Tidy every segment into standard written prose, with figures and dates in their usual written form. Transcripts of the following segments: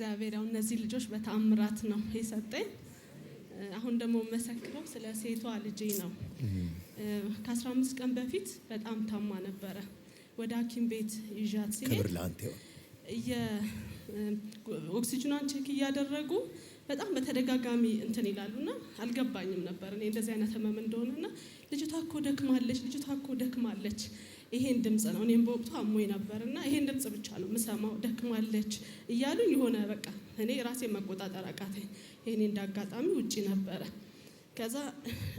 እግዚአብሔር ያው እነዚህ ልጆች በተአምራት ነው የሰጠኝ። አሁን ደግሞ መሰክረው ስለ ሴቷ ልጄ ነው። ከ15 ቀን በፊት በጣም ታማ ነበረ። ወደ ሐኪም ቤት ይዣት ሲሄድ ክብር ላንተ ይሁን። ኦክሲጅኗን ቼክ እያደረጉ በጣም በተደጋጋሚ እንትን ይላሉና አልገባኝም ነበር እኔ እንደዚህ አይነት ህመም እንደሆነና ልጅቷ እኮ ደክማለች ይሄን ድምጽ ነው እኔም በወቅቱ አሞኝ ነበርና ይሄን ድምጽ ብቻ ነው የምሰማው ደክማለች እያሉኝ የሆነ በቃ እኔ ራሴን መቆጣጠር አቃተኝ። ይሄኔ እንዳጋጣሚ ውጪ ነበረ። ከዛ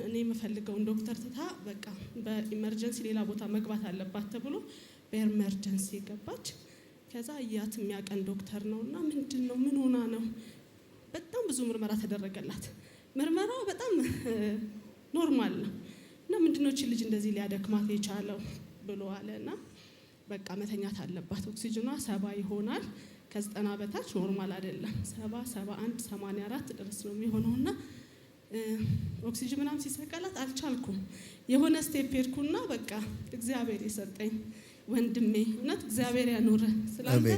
እኔ የምፈልገውን ዶክተር ትታ በቃ በኢመርጀንሲ ሌላ ቦታ መግባት አለባት ተብሎ በኢመርጀንሲ ገባች። ከዛ ያት የሚያቀን ዶክተር ነውና ምንድነው ምን ሆና ነው? በጣም ብዙ ምርመራ ተደረገላት። ምርመራው በጣም ኖርማል ነው እና ምንድነው እቺ ልጅ እንደዚህ ሊያደክማት የቻለው ብሎ አለና በቃ መተኛት አለባት። ኦክሲጅኗ 70 ይሆናል። ከ90 በታች ኖርማል አይደለም። 70 71 84 ድረስ ነው የሚሆነውና ኦክሲጅን ምናምን ሲሰቀላት አልቻልኩም። የሆነ ስቴፕ ሄድኩና በቃ እግዚአብሔር የሰጠኝ ወንድሜ እውነት እግዚአብሔር ያኖረ ስላንተ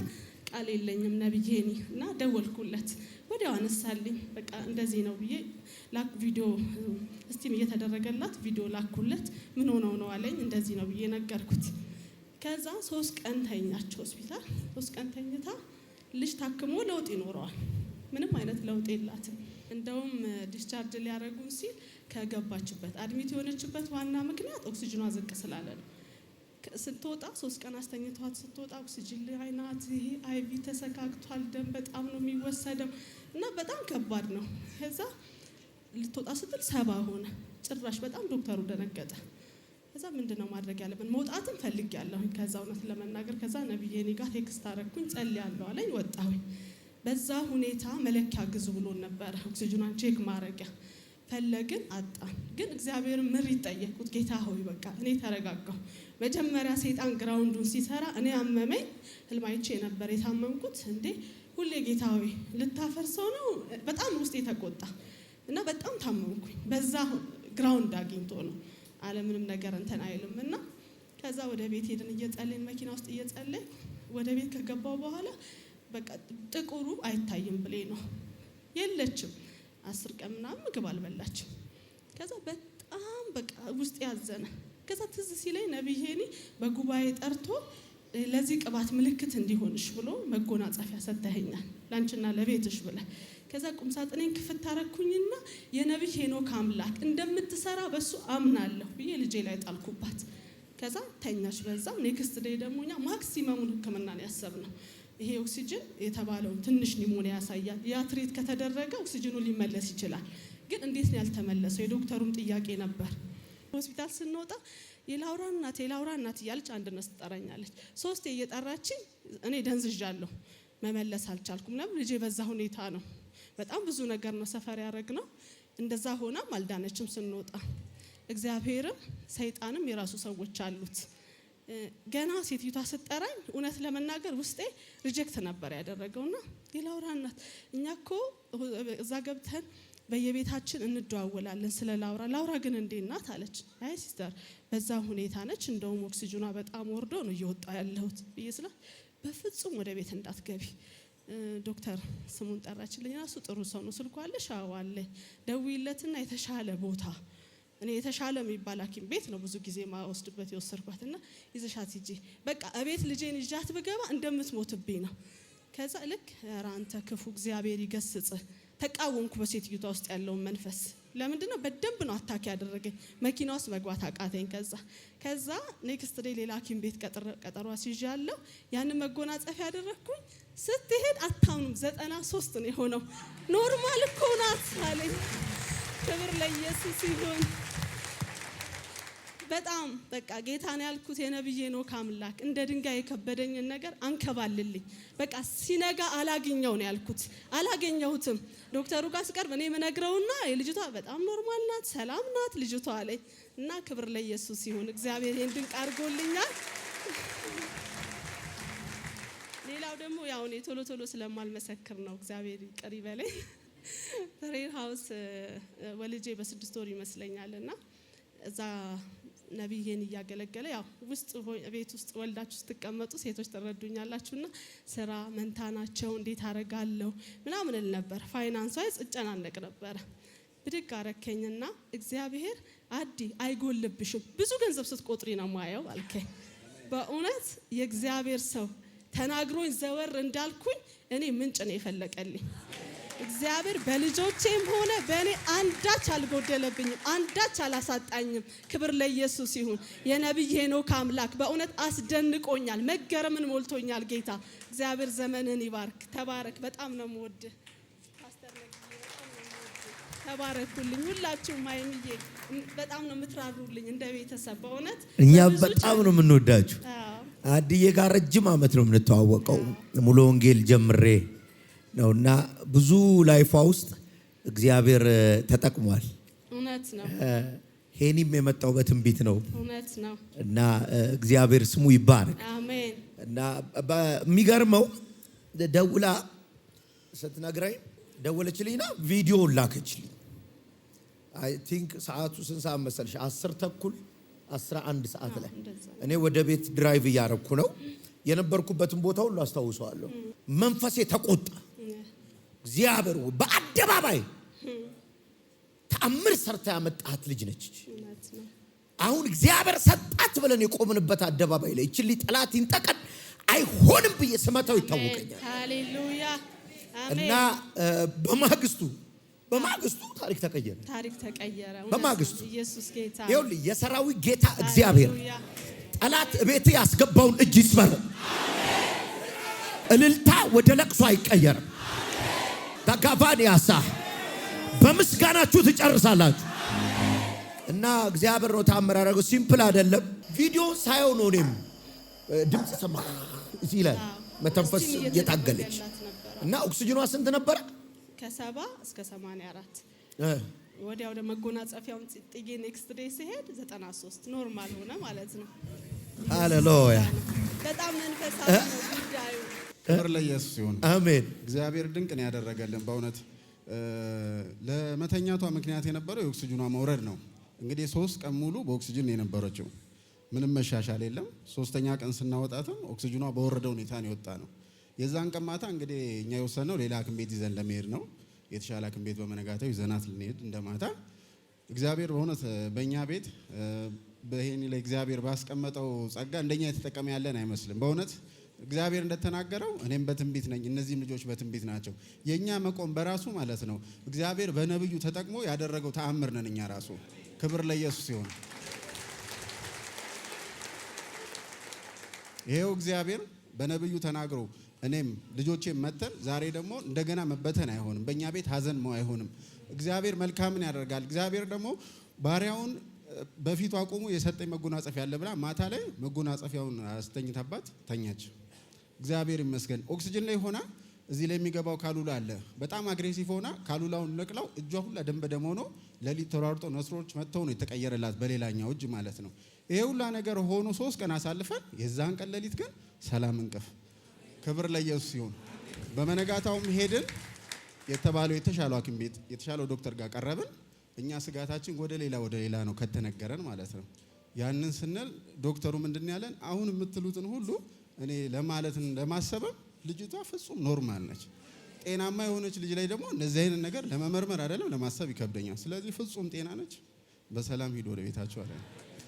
ቃል የለኝም ነብዬኒ እና ደወልኩለት። ወዲያው አነሳልኝ። በቃ እንደዚህ ነው ብዬ ላክ ቪዲዮ እስቲም እየተደረገላት ቪዲዮ ላኩለት። ምን ሆነው ነው አለኝ። እንደዚህ ነው ብዬ ነገርኩት። ከዛ 3 ቀን ተኛች ሆስፒታል። 3 ቀን ተኝታ ልጅ ታክሞ ለውጥ ይኖረዋል። ምንም አይነት ለውጥ የላትም። እንደውም ዲስቻርጅ ሊያረጉን ሲል ከገባችበት አድሚት የሆነችበት ዋና ምክንያት ኦክሲጅኗ ዝቅ ስላለ ነው። ስትወጣ 3 ቀን አስተኝቷት ስትወጣ ኦክሲጅን ላይ ናት። ይሄ አይቪ ተሰካክቷል። ደም በጣም ነው የሚወሰደው እና በጣም ከባድ ነው። ከዛ ልትወጣ ስትል 70 ሆነ። ጭራሽ በጣም ዶክተሩ ደነገጠ። ከዛ ምንድነው ማድረግ ያለብን? መውጣትም ፈልጊያለሁ ከዛ እውነት ለመናገር። ከዛ ነብዬኒ ጋር ቴክስት አረኩኝ ጸልያለሁ አለኝ። ወጣሁኝ። በዛ ሁኔታ መለኪያ ግዙ ብሎን ነበር ኦክሲጅኗን ቼክ ማረጊያ ፈለግን አጣን። ግን እግዚአብሔር ምሪት ጠየቅኩት። ጌታ ሆይ በቃ እኔ ተረጋጋሁ። መጀመሪያ ሰይጣን ግራውንዱን ሲሰራ እኔ አመመኝ። ህልማይቼ ነበር የታመምኩት። እንዴ ሁሌ ጌታ ሆይ ልታፈርሰው ነው? በጣም ውስጤ ተቆጣ እና በጣም ታመምኩኝ። በዛ ግራውንድ አግኝቶ ነው አለምንም ነገር እንትን አይልምና ከዛ ወደ ቤት ሄድን እየጸለይን መኪና ውስጥ እየጸለይ ወደ ቤት ከገባው በኋላ በቃ ጥቁሩ አይታይም ብሌ ነው የለችም። 10 ቀን ምናምን ምግብ አልበላችም። ከዛ በጣም በቃ ውስጥ ያዘነ። ከዛ ትዝ ሲለኝ ነብዬኒ በጉባኤ ጠርቶ ለዚህ ቅባት ምልክት እንዲሆንሽ ብሎ መጎናጸፊያ ሰጥተኸኛል ላንቺና ለቤትሽ ብለ። ከዛ ቁም ሳጥኔን ክፍት አረኩኝና የነብይ ሄኖክ አምላክ እንደምትሰራ በሱ አምናለሁ ብዬ ልጄ ላይ ጣልኩባት። ከዛ ተኛሽ። በዛም ኔክስት ዴይ ደሞኛ ማክሲመሙን ህክምና ነው ያሰብነው። ይሄ ኦክሲጅን የተባለው ትንሽ ኒሞኒያ ያሳያል። ያ ትሪት ከተደረገ ኦክሲጅኑ ሊመለስ ይችላል። ግን እንዴት ነው ያልተመለሰው? የዶክተሩም ጥያቄ ነበር። ሆስፒታል ስንወጣ የላውራ እናት እያለች አንድነት ትጠራኛለች። 3 እየጠራችኝ እኔ ደንዝዣለሁ። መመለስ አልቻልኩም። ለምን? ልጄ በዛ ሁኔታ ነው። በጣም ብዙ ነገር ነው ሰፈር ያደረግነው። እንደዛ ሆናም አልዳነችም ስንወጣ። እግዚአብሔርም ሰይጣንም የራሱ ሰዎች አሉት። ገና ሴትዮዋ ስትጠራኝ እውነት ለመናገር ውስጤ ሪጀክት ነበር ያደረገውና የላውራ እናት እኛኮ እዛ ገብተን በየቤታችን እንደዋወላለን ስለ ላውራ ግን እንዴት ናት አለች። አይ ሲስተር በዛ ሁኔታ ነች። እንደውም ኦክሲጅኗ በጣም ወርዶ ነው እየወጣ ያለሁት ብዬስላ በፍጹም ወደ ቤት እንዳትገቢ። ዶክተር ስሙን ጠራችልኝ። እሱ ጥሩ ሰው ነው። ስልኩ አለሽ? አዎ አለ። ደውይለትና የተሻለ ቦታ እኔ የተሻለ የሚባል ሐኪም ቤት ነው ብዙ ጊዜ ማወስድበት የወሰድኳትና ይዘሻት ሂጂ በቃ እቤት ልጄን ይዣት ብገባ እንደምትሞትብኝ ነው። ከዛ ልክ ራንተ ክፉ እግዚአብሔር ይገስጽ ተቃወምኩ በሴትዮዋ ውስጥ ያለውን መንፈስ። ለምንድነው በደንብ ነው አታክ ያደረገኝ። መኪና ውስጥ መግባት አቃተኝ። ከዛ ኔክስት ዴይ ሌላ ሐኪም ቤት ቀጠሮ አስይዣለሁ። ያን መጎናጸፊያ ያደረኩኝ ስትሄድ አታምኑም 93 ነው የሆነው። ኖርማል እኮ ናት አለኝ። ክብር ለኢየሱስ ይሁን። በጣም በቃ ጌታን ያልኩት የነብይ ሄኖክ አምላክ እንደ ድንጋይ የከበደኝን ነገር አንከባልልኝ። በቃ ሲነጋ አላገኘው ነው ያልኩት። አላገኘሁትም። ዶክተሩ ጋር ስቀርብ እኔ መነግረውና የልጅቷ በጣም ኖርማል ናት፣ ሰላም ናት ልጅቷ አለኝ እና ክብር ለኢየሱስ ይሁን። እግዚአብሔር ይሄን ድንቅ አድርጎልኛል። ሌላው ደግሞ ያው እኔ ቶሎ ስለማልመሰክር ነው። እግዚአብሔር ይቅር ይበለኝ። ፕሬየር ሃውስ ወልጄ በ6 ወር ይመስለኛልና እዛ ነብይን እያገለገለ ያው ውስጥ ቤት ውስጥ ወልዳችሁ ስትቀመጡ ሴቶች ተረዱኛላችሁና ስራ መንታናቸው እንዴት አረጋለሁ ምናምን እል ነበር። ፋይናንስ ዋይዝ እጨናነቅ ነበር። ብድግ አረከኝና እግዚአብሔር አዲ አይጎልብሽም ብዙ ገንዘብ ስትቆጥሪ ነው ማየው አልከኝ። በእውነት የእግዚአብሔር ሰው ተናግሮኝ ዘወር እንዳልኩኝ እኔ ምንጭ ነው የፈለቀልኝ። እግዚአብሔር በልጆቼም ሆነ በእኔ አንዳች አልጎደለብኝም፣ አንዳች አላሳጣኝም። ክብር ለኢየሱስ ይሁን። የነብይ ሄኖክ አምላክ በእውነት አስደንቆኛል፣ መገረምን ሞልቶኛል። ጌታ እግዚአብሔር ዘመንን ይባርክ። ተባረክ። በጣም ነው የምወድህ ፓስተር ነብይ፣ በጣም ነው የምወድህ። ተባረኩልኝ ሁላችሁም። ማይምዬ በጣም ነው የምትራሩልኝ እንደ ቤተሰብ በእውነት እኛ በጣም ነው የምንወዳችሁ። አድዬ ጋር ረጅም ዓመት ነው የምንተዋወቀው። ሙሉ ወንጌል ጀምሬ ነውና ብዙ ላይፏ ውስጥ እግዚአብሔር ተጠቅሟል። እውነት ነው። ሄኒም የመጣው በትንቢት ነው። እውነት ነው። እና እግዚአብሔር ስሙ ይባረክ። አሜን። እና በሚገርመው ደውላ ስትነግረኝ ደወለችልኝና ቪዲዮ ላከችልኝ። አይ ቲንክ ሰዓቱ ስንት ሰዓት መሰለሽ? 10 ተኩል 11 ሰዓት ላይ እኔ ወደ ቤት ድራይቭ እያረኩ ነው። የነበርኩበትን ቦታ ሁሉ አስታውሰዋለሁ። መንፈሴ ተቆጣ። እግዚአብሔር በአደባባይ ተአምር ሰርታ ያመጣት ልጅ ነች። አሁን እግዚአብሔር ሰጣት ብለን የቆምንበት አደባባይ ላይ እቺ ጠላት ይንጠቀን አይሆንም ብዬ ስመታው ይታወቀኛል። ሃሌሉያ አሜን። እና በማግስቱ ታሪክ ተቀየረ። በማግስቱ ኢየሱስ ጌታ ይኸውልህ የሰራዊት ጌታ እግዚአብሔር ጠላት ቤት ያስገባውን እጅ ይስበረው። እልልታ ወደ ለቅሶ አይቀየርም። ተጋፋን ያሳ በምስጋናችሁ ትጨርሳላችሁ። እና እግዚአብሔር ነው ታምር ያደረገው። ሲምፕል አይደለም። ቪዲዮ ሳይሆን ነው እኔም ድምጽ ሰማ ይላል መተንፈስ እየታገለች እና ኦክሲጅኗ ስንት ነበረ? ከ70 እስከ 84 ወዲያው ወደ መጎናጸፊያውን ጥጌ ኔክስት ዴይ ሲሄድ 93 ኖርማል ሆነ ማለት ነው። ሃሌሉያ። በጣም መንፈሳዊ ነው ጉዳዩ። ክብር ለኢየሱስ ይሁን። አሜን። እግዚአብሔር ድንቅ ነው ያደረገልን በእውነት። ለመተኛቷ ምክንያት የነበረው የኦክሲጅኗ መውረድ ነው። እንግዲህ 3 ቀን ሙሉ በኦክሲጅን ነው የነበረችው። ምንም መሻሻል የለም። 3ኛ ቀን ስናወጣትም ኦክሲጅኗ በወረደ ሁኔታ ነው የወጣ ነው። የዛን ቀን ማታ እንግዲህ እኛ የወሰነው ሌላ ሐኪም ቤት ይዘን ለመሄድ ነው። የተሻለ ሐኪም ቤት በመነጋታው ይዘናት ልንሄድ እንደማታ እግዚአብሔር በእውነት በእኛ ቤት በሄኒ ላይ እግዚአብሔር ባስቀመጠው ጸጋ እንደኛ የተጠቀመ ያለን አይመስልም። በእውነት እግዚአብሔር እንደተናገረው እኔም በትንቢት ነኝ፣ እነዚህም ልጆች በትንቢት ናቸው። የኛ መቆም በራሱ ማለት ነው እግዚአብሔር በነብዩ ተጠቅሞ ያደረገው ተአምር ነን እኛ ራሱ። ክብር ለኢየሱስ ይሁን። ይሄው እግዚአብሔር በነብዩ ተናግሮ እኔም ልጆቼም መተን ዛሬ ደግሞ እንደገና መበተን አይሆንም፣ በእኛ ቤት ሀዘን አይሆንም። እግዚአብሔር መልካምን ያደርጋል። እግዚአብሔር ደግሞ ባሪያውን በፊቱ አቆሙ የሰጠኝ መጎናጸፊያ አለ ብላ ማታ ላይ መጎናጸፊያውን አስተኝታባት ተኛች። እግዚአብሔር ይመስገን። ኦክሲጅን ላይ ሆና እዚህ ላይ የሚገባው ካሉላ አለ። በጣም አግሬሲቭ ሆና ካሉላውን ነቅላው እጇ ሁላ ደም በደም ሆኖ ለሊት ተሯርጦ ነስሮች መጥተው ነው የተቀየረላት በሌላኛው እጅ ማለት ነው። ይሄ ሁላ ነገር ሆኖ 3 ቀን አሳልፈን የዛን ቀን ለሊት ግን ሰላም እንቅፍ። ክብር ለኢየሱስ ይሁን። በመነጋታውም ሄድን የተባለው የተሻለው ሐኪም ቤት የተሻለው ዶክተር ጋር ቀረብን። እኛ ስጋታችን ወደ ሌላ ነው ከተነገረን ማለት ነው። ያንን ስንል ዶክተሩ ምንድን ያለን አሁን የምትሉትን ሁሉ እኔ ለማሰበም ልጅቷ ፍጹም ኖርማል ነች። ጤናማ የሆነች ልጅ ላይ ደግሞ እንደዚህ አይነት ነገር ለመመርመር አይደለም ለማሰብ ይከብደኛል። ስለዚህ ፍጹም ጤና ነች። በሰላም ሂዶ ወደ ቤታቸው አለ።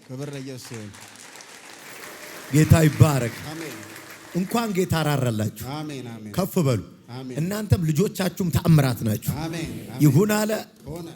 ክብር ለኢየሱስ ይሁን። ጌታ ይባረክ። አሜን። እንኳን ጌታ ራራላችሁ። አሜን አሜን። ከፍ በሉ። አሜን። እናንተም ልጆቻችሁም ተአምራት ናችሁ። አሜን። ይሁን አለ ሆነ።